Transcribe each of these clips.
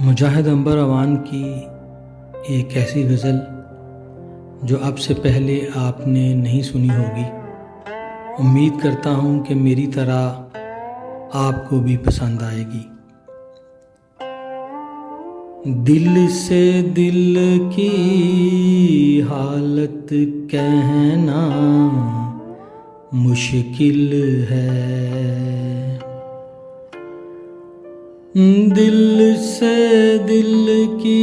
मुजाहिद अंबर अवान की एक ऐसी गज़ल जो अब से पहले आपने नहीं सुनी होगी। उम्मीद करता हूँ कि मेरी तरह आपको भी पसंद आएगी। दिल से दिल की हालत कहना मुश्किल है। दिल से दिल की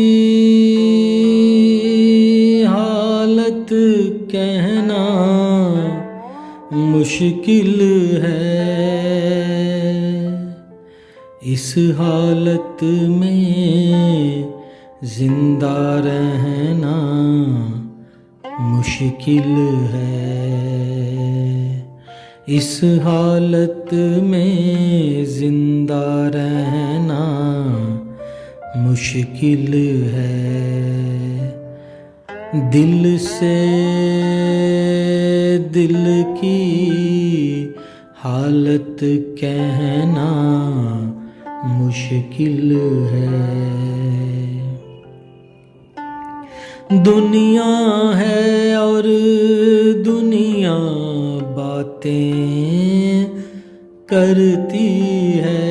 हालत कहना मुश्किल है। इस हालत में जिंदा रहना मुश्किल है। इस हालत में जिंदा रहना मुश्किल है। दिल से दिल की हालत कहना मुश्किल है। दुनिया है और दुनिया बातें करती है।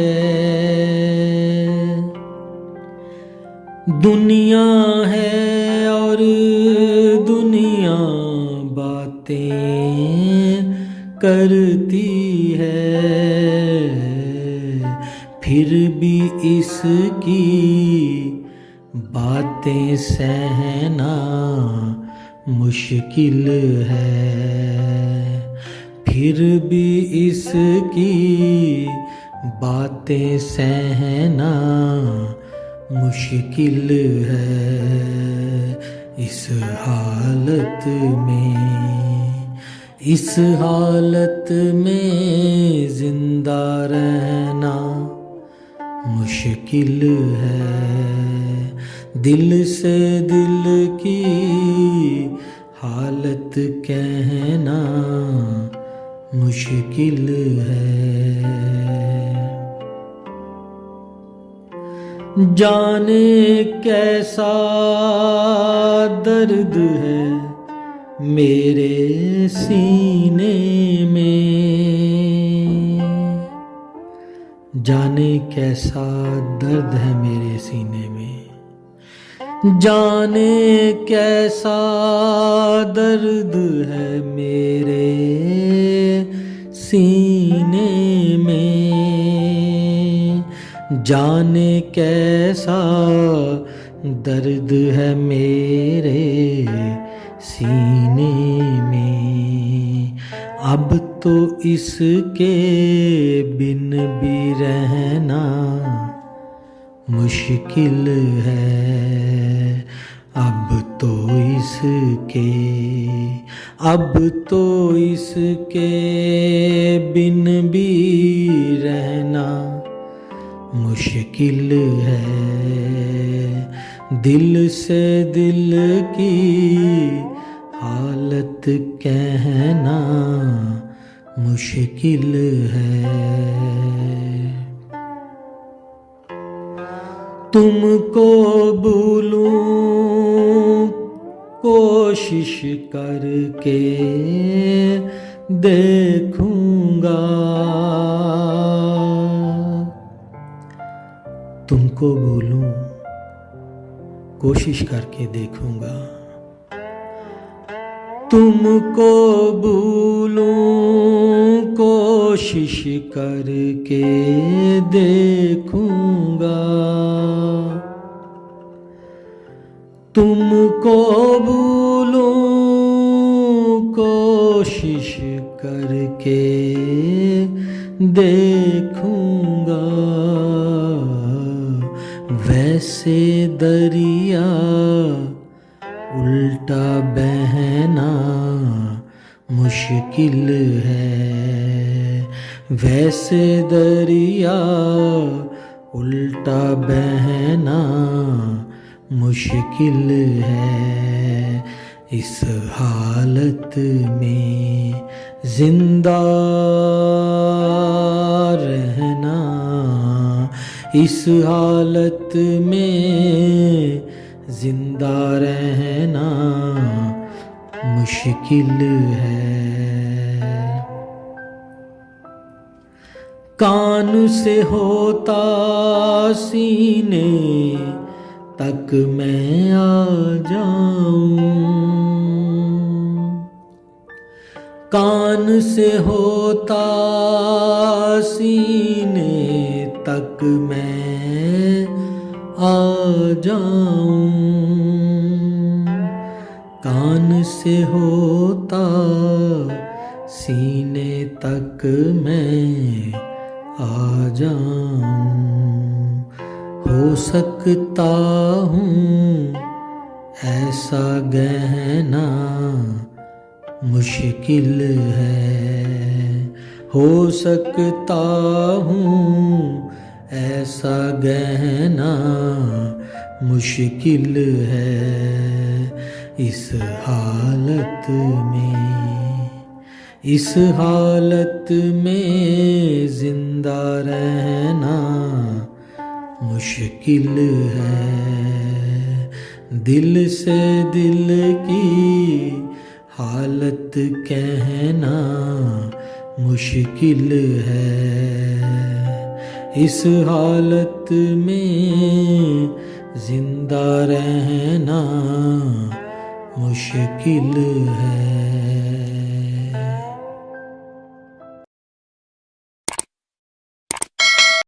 दुनिया है और दुनिया बातें करती है। फिर भी इसकी बातें सहना मुश्किल है। फिर भी इसकी बातें सहना मुश्किल है। इस हालत में जिंदा रहना मुश्किल है। दिल से दिल की हालत कहना मुश्किल है। जाने कैसा दर्द है मेरे सीने में। जाने कैसा दर्द है मेरे सीने में। जाने कैसा दर्द है मेरे सीने में। जाने कैसा दर्द है मेरे सीने में। अब तो इसके बिन भी रहना मुश्किल है। अब तो इसके बिन भी रहना मुश्किल है। दिल से दिल की हालत कहना मुश्किल है। तुमको भूलूं कोशिश करके देखूंगा। तुमको भूलूं कोशिश करके देखूंगा। तुमको भूलूं कोशिश करके देखूंगा। तुमको भूलूं कोशिश करके देखूंगा। वैसे दरिया उल्टा बहना मुश्किल है। वैसे दरिया उल्टा बहना मुश्किल है। इस हालत में जिंदा रहना इस हालत में जिंदा रहना मुश्किल है। कान से होता सीने तक मैं आ जाऊं, कान से होता सीने तक मैं आ जाऊं, कान से होता सीने तक मैं आ जाऊं। हो सकता हूँ ऐसा गहना मुश्किल है, हो सकता हूँ ऐसा गहना मुश्किल है। इस हालत में, इस हालत में जिंदा रहना मुश्किल है। दिल से दिल की हालत कहना मुश्किल है। इस हालत में जिंदा रहना मुश्किल है।